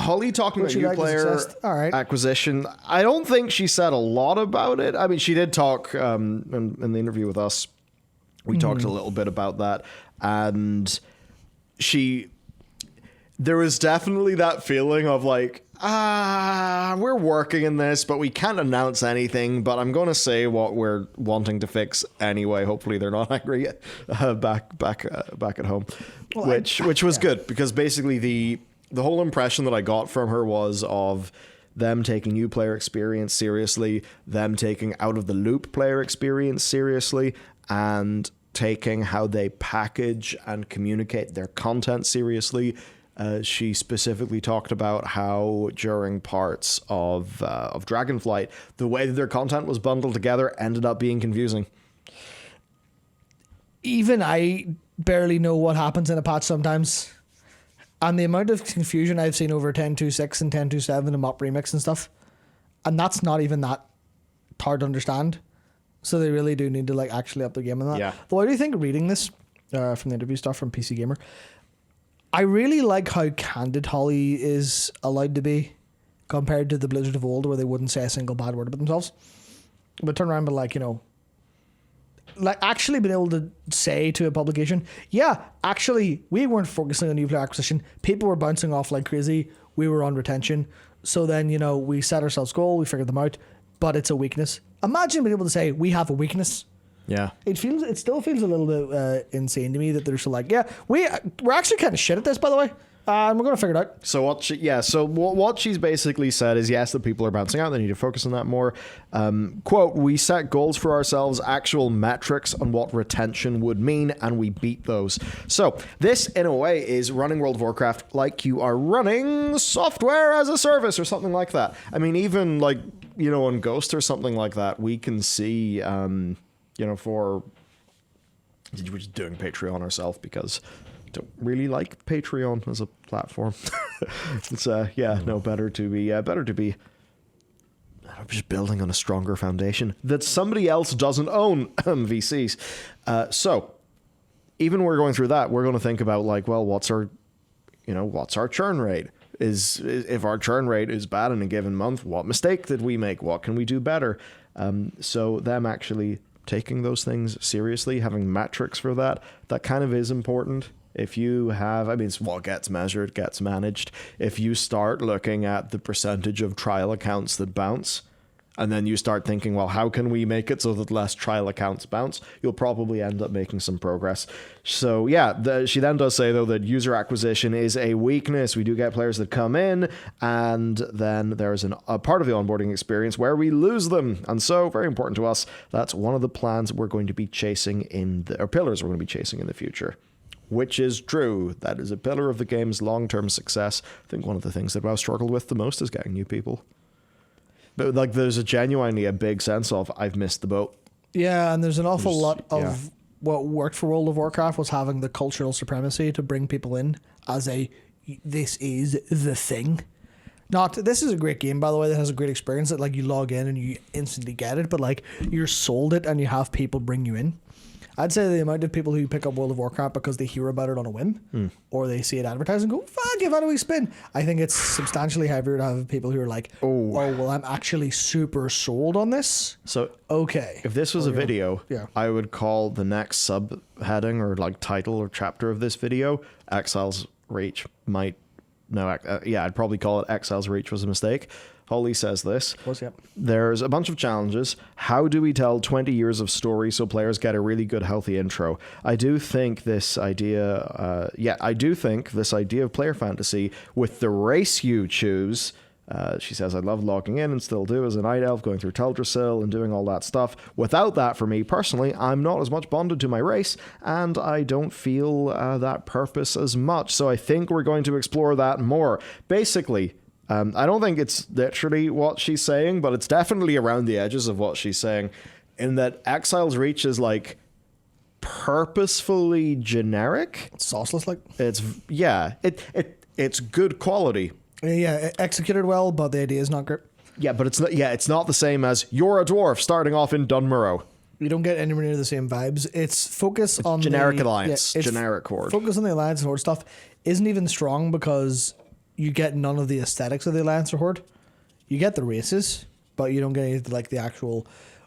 Holly talking about new player acquisition. I don't think she said a lot about it. I mean, she did talk in the interview with us. We talked a little bit about that, and there was definitely that feeling of like, we're working in this, but we can't announce anything, but I'm going to say what we're wanting to fix anyway. Hopefully they're not angry back at home, well, which was good, because basically the whole impression that I got from her was of them taking new player experience seriously, them taking out of the loop player experience seriously, and taking how they package and communicate their content seriously. She specifically talked about how during parts of Dragonflight, the way that their content was bundled together ended up being confusing. Even I barely know what happens in a patch sometimes. And the amount of confusion I've seen over 10.2.6 and 10.2.7 and Mop Remix and stuff, and that's not even that hard to understand. So they really do need to like actually up the game on that. Yeah. Though I do think reading this from the interview stuff from PC Gamer, I really like how candid Holly is allowed to be compared to the Blizzard of old, where they wouldn't say a single bad word about themselves. But turn around, but like, you know, like actually being able to say to a publication, yeah, actually, we weren't focusing on new player acquisition. People were bouncing off like crazy. We were on retention. So then, you know, we set ourselves goal, we figured them out, but it's a weakness. Imagine being able to say, we have a weakness. Yeah, it still feels a little bit insane to me that they're so like, yeah, we're actually kind of shit at this, by the way, and we're gonna figure it out. So what she's basically said is, yes, the people are bouncing out, they need to focus on that more. Quote, we set goals for ourselves, actual metrics on what retention would mean, and we beat those. So this in a way is running World of Warcraft like you are running software as a service or something like that. I mean, even like, you know, on Ghost or something like that, we can see you know, we're just doing Patreon ourselves because I don't really like Patreon as a platform. It's better to be just building on a stronger foundation that somebody else doesn't own. VCs. So even we're going through that, we're going to think about like, well, what's our churn rate? If our churn rate is bad in a given month, what mistake did we make? What can we do better? So them actually taking those things seriously, having metrics for that kind of is important. If you have, I mean, it's what gets measured, gets managed. If you start looking at the percentage of trial accounts that bounce, and then you start thinking, well, how can we make it so that less trial accounts bounce? You'll probably end up making some progress. So yeah, she then does say, though, that user acquisition is a weakness. We do get players that come in, and then there's a part of the onboarding experience where we lose them. And so, very important to us, that's one of the plans we're going to be chasing pillars we're going to be chasing in the future. Which is true. That is a pillar of the game's long-term success. I think one of the things that I've struggled with the most is getting new people. But like, there's genuinely a big sense of, I've missed the boat. Yeah, and there's an awful lot of what worked for World of Warcraft was having the cultural supremacy to bring people in as this is the thing. This is a great game, by the way, that has a great experience that like you log in and you instantly get it, but like you're sold it and you have people bring you in. I'd say the amount of people who pick up World of Warcraft because they hear about it on a whim or they see it advertised and go, fuck, give it a wee spin. I think it's substantially heavier to have people who are like, oh well, I'm actually super sold on this. So, okay. If this was a video, I would call the next subheading or like title or chapter of this video, Exile's Reach I'd probably call it Exile's Reach was a mistake. Holly says this. There's a bunch of challenges. How do we tell 20 years of story so players get a really good, healthy intro? I do think this idea of player fantasy with the race you choose. She says, I love logging in and still do as a night elf, going through Teldrassil and doing all that stuff. Without that, for me personally, I'm not as much bonded to my race, and I don't feel that purpose as much. So I think we're going to explore that more. Basically, I don't think it's literally what she's saying, but it's definitely around the edges of what she's saying, in that Exile's Reach is like purposefully generic. It's sauceless, like. It's good quality. Yeah, executed well, but the idea is not great. Yeah, but it's not the same as you're a dwarf starting off in Dunmorrow. You don't get anywhere near the same vibes. It's generic alliance, generic horde. Focus on the alliance and horde stuff isn't even strong because you get none of the aesthetics of the Alliance or Horde. You get the races, but you don't get any of like the actual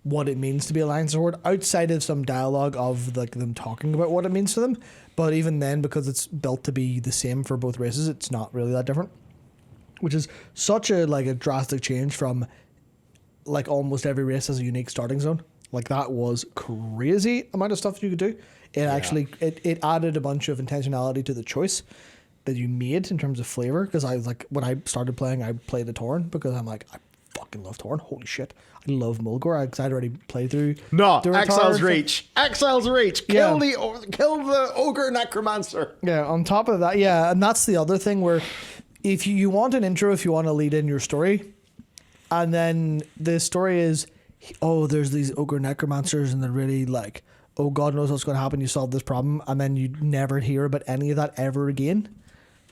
what it means to be Alliance or Horde outside of some dialogue of like them talking about what it means to them. But even then, because it's built to be the same for both races, it's not really that different. Which is such a like a drastic change from like almost every race has a unique starting zone. Like that was crazy amount of stuff you could do. It actually it added a bunch of intentionality to the choice that you made in terms of flavor. Because I was like, when I started playing, I played the Tauren because I'm like, I fucking love Tauren. Holy shit, I love Mulgore. Because I'd already played through. No, Exile's Reach. Exile's Reach. Kill the ogre necromancer. Yeah. On top of that, and that's the other thing where if you want an intro, if you want to lead in your story, and then the story is, oh, there's these ogre necromancers and they're really like, oh, God knows what's going to happen. You solve this problem. And then you never hear about any of that ever again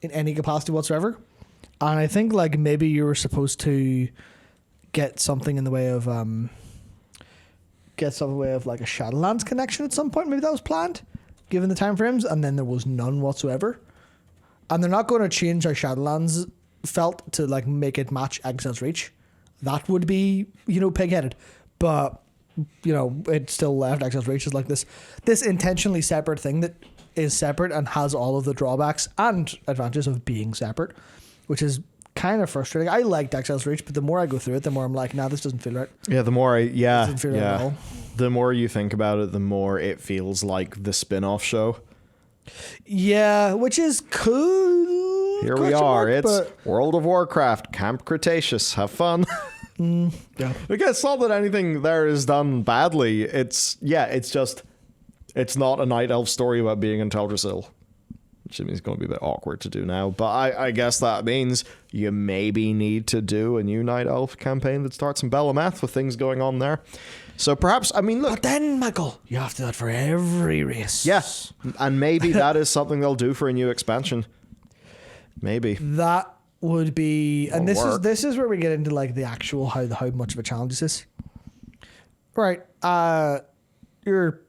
in any capacity whatsoever. And I think like maybe you were supposed to get something in the way of like a Shadowlands connection at some point. Maybe that was planned given the time frames. And then there was none whatsoever. And they're not going to change how Shadowlands felt to like make it match Exile's Reach. That would be, pig-headed. But, it still left Exile's Reach as like this intentionally separate thing that is separate and has all of the drawbacks and advantages of being separate, which is kind of frustrating. I liked Exile's Reach, but the more I go through it, the more I'm like, nah, this doesn't feel right. Yeah, the more It doesn't feel right at all. The more you think about it, the more it feels like the spin-off show. Yeah, which is cool. Here we are. It's World of Warcraft, Camp Cretaceous. Have fun. Yeah. Again, it's not that anything there is done badly. It's just, it's not a Night Elf story about being in Teldrassil, which means it's going to be a bit awkward to do now. But I guess that means you maybe need to do a new Night Elf campaign that starts in Belameth with things going on there. So perhaps, look. But then, Michael, you have to do that for every race. Yes. And maybe that is something they'll do for a new expansion. Maybe. That would be, and this is where we get into like the actual how much of a challenge this is. Right. Your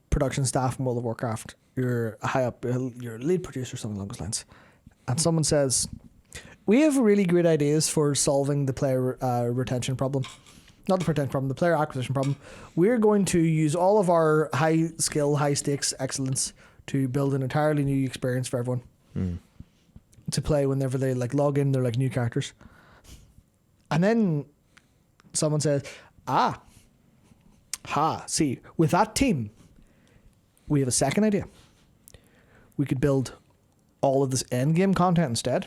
production staff in World of Warcraft, you're high up, you're a lead producer, something along those lines. And someone says, we have really great ideas for solving the player retention problem. Not the retention problem, the player acquisition problem. We're going to use all of our high skill, high stakes excellence to build an entirely new experience for everyone. To play whenever they like log in, they're like new characters. And then someone says, see, with that team, we have a second idea. We could build all of this end game content instead.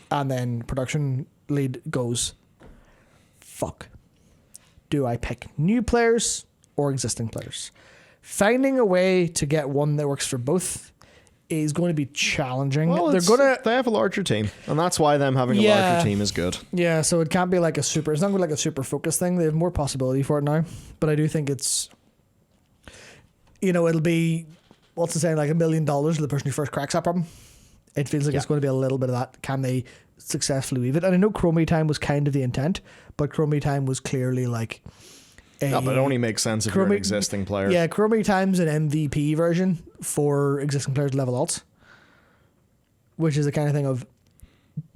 And then production lead goes, fuck. Do I pick new players or existing players? Finding a way to get one that works for both is going to be challenging. Well, they have a larger team, and that's why them having a larger team is good. Yeah, so it can't be like it's not going to be like a super focused thing. They have more possibility for it now, but I do think it's, it'll be, what's the saying, like $1 million to the person who first cracks that problem. It feels like it's going to be a little bit of that. Can they successfully weave it? And I know Chromie Time was kind of the intent, but Chromie Time was clearly like but it only makes sense if you're an existing player. Yeah, Chromie Time's an MVP version for existing players to level alts, which is the kind of thing of,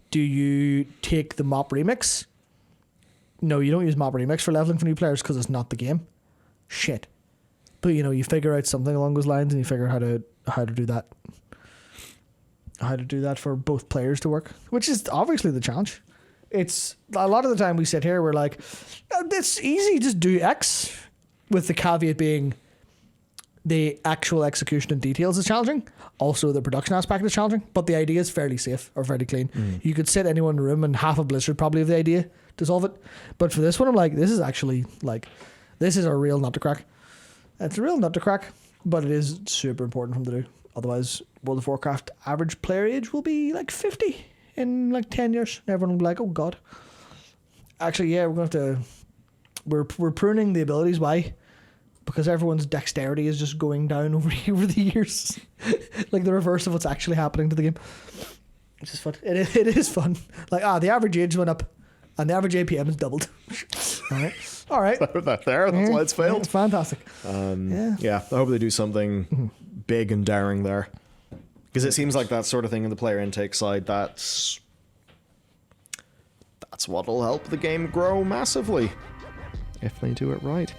do you take the mop remix? No, you don't use mop remix for leveling for new players because it's not the game. Shit. But you figure out something along those lines and you figure how to do that. How to do that for both players to work, which is obviously the challenge. It's a lot of the time we sit here, we're like, it's easy, just do X, with the caveat being the actual execution and details is challenging. Also, the production aspect is challenging, but the idea is fairly safe or fairly clean. You could sit anyone in a room and half a Blizzard probably have the idea to solve it. But for this one, I'm like, this is actually like, this is a real nut to crack. It's a real nut to crack, but it is super important for them to do. Otherwise, World of Warcraft average player age will be like 50 in like 10 years. Everyone will be like, oh God. Actually, yeah, we're going to have to, we're pruning the abilities. Why? Because everyone's dexterity is just going down over the years. Like the reverse of what's actually happening to the game. It's just fun. It is fun. Like, the average age went up and the average APM has doubled. All right. That's why it's failed. It's fantastic. Yeah, I hope they do something big and daring there. Because it seems like that sort of thing in the player intake side, that's what'll help the game grow massively if they do it right.